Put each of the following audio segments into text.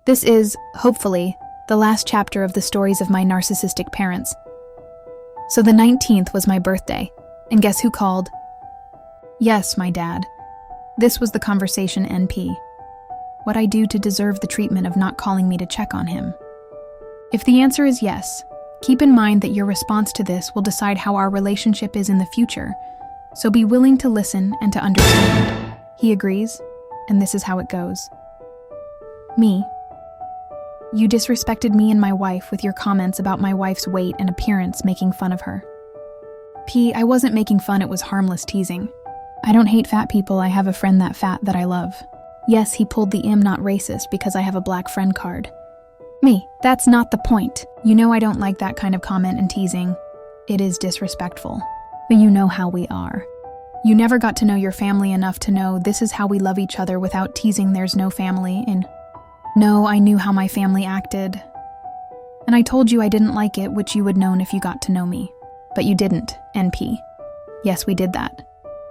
This is, hopefully, the last chapter of the stories of my narcissistic parents. So the 19th was my birthday, and guess who called? Yes, my dad. This was the conversation NP. What I do to deserve the treatment of not calling me to check on him. If the answer is yes, keep in mind that your response to this will decide how our relationship is in the future, so be willing to listen and to understand. He agrees, and this is how it goes. Me. You disrespected me and my wife with your comments about my wife's weight and appearance, making fun of her. P. I wasn't making fun, it was harmless teasing. I don't hate fat people, I have a friend that fat that I love. Yes, he pulled the "I'm not racist" because I have a black friend card. Me. That's not the point. You know I don't like that kind of comment and teasing. It is disrespectful. But you know how we are. You never got to know your family enough to know this is how we love each other without teasing there's no family and no, I knew how my family acted. And I told you I didn't like it, which you would known if you got to know me. But you didn't, NP. Yes, we did that.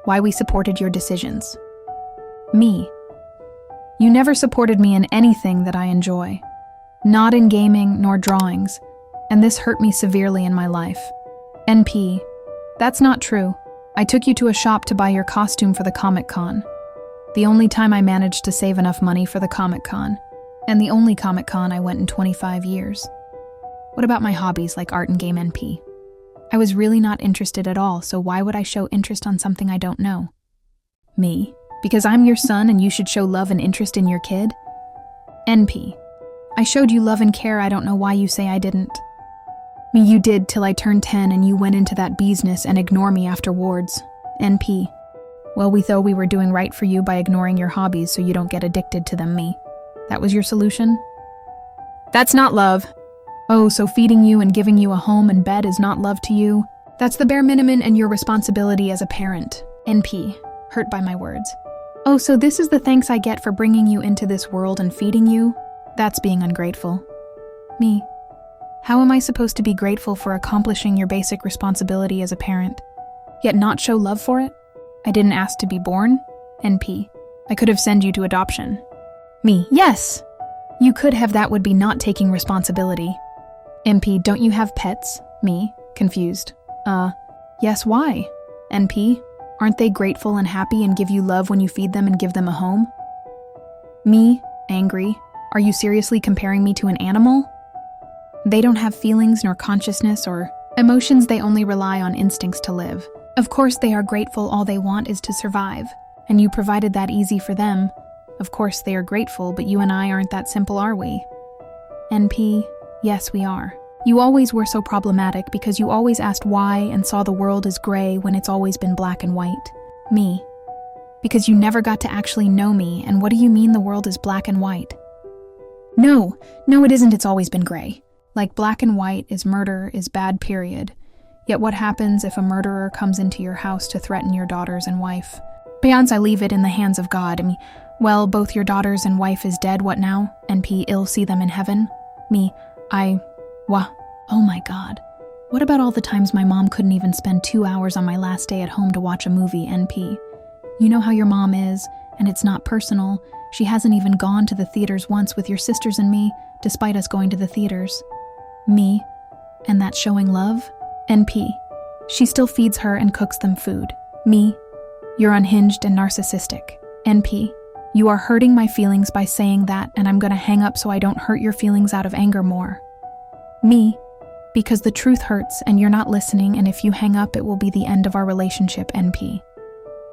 Why we supported your decisions. Me. You never supported me in anything that I enjoy. Not in gaming nor drawings, and this hurt me severely in my life. NP. That's not true. I took you to a shop to buy your costume for the Comic-Con. The only time I managed to save enough money for the Comic-Con. And the only Comic-Con I went in 25 years. What about my hobbies like art and game NP? I was really not interested at all, so why would I show interest on something I don't know? Me. Because I'm your son and you should show love and interest in your kid? NP. I showed you love and care, I don't know why you say I didn't. Me, you did till I turned 10 and you went into that business and ignore me afterwards. NP. Well, we thought we were doing right for you by ignoring your hobbies so you don't get addicted to them, me. That was your solution? That's not love. Oh, so feeding you and giving you a home and bed is not love to you? That's the bare minimum and your responsibility as a parent. NP. Hurt by my words. Oh, so this is the thanks I get for bringing you into this world and feeding you? That's being ungrateful. Me. How am I supposed to be grateful for accomplishing your basic responsibility as a parent, yet not show love for it? I didn't ask to be born? NP. I could have sent you to adoption. Me. Yes! You could have, that would be not taking responsibility. NP. Don't you have pets? Me. Confused. Yes, why? NP. Aren't they grateful and happy and give you love when you feed them and give them a home? Me. Angry. Are you seriously comparing me to an animal? They don't have feelings nor consciousness or emotions, they only rely on instincts to live. Of course they are grateful, all they want is to survive, and you provided that easy for them. Of course they are grateful, but you and I aren't that simple, are we? NP, yes we are. You always were so problematic because you always asked why and saw the world as gray when it's always been black and white. Me, because you never got to actually know me, and what do you mean the world is black and white? No, it isn't, it's always been gray. Like black and white is murder is bad, period. Yet what happens if a murderer comes into your house to threaten your daughters and wife? Beyonce, I leave it in the hands of God. Well, both your daughters and wife is dead, what now? NP, ill see them in heaven? Me, oh my God. What about all the times my mom couldn't even spend 2 hours on my last day at home to watch a movie, NP? You know how your mom is, and it's not personal. She hasn't even gone to the theaters once with your sisters and me, despite us going to the theaters. Me, and that's showing love? NP, she still feeds her and cooks them food. Me, you're unhinged and narcissistic. NP, you are hurting my feelings by saying that, and I'm gonna hang up so I don't hurt your feelings out of anger more. Me, because the truth hurts and you're not listening, and if you hang up it will be the end of our relationship, NP.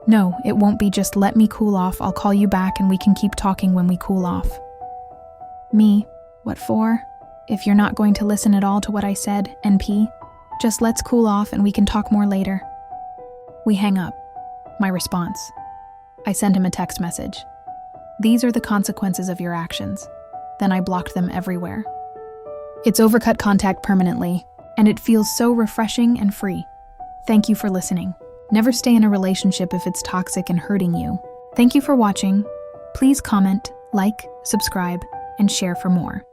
No, it won't be, just let me cool off, I'll call you back and we can keep talking when we cool off. Me, what for? If you're not going to listen at all to what I said, NP, just let's cool off and we can talk more later. We hang up. My response. I send him a text message. These are the consequences of your actions. Then I blocked them everywhere. It's overcut contact permanently, and it feels so refreshing and free. Thank you for listening. Never stay in a relationship if it's toxic and hurting you. Thank you for watching. Please comment, like, subscribe, and share for more.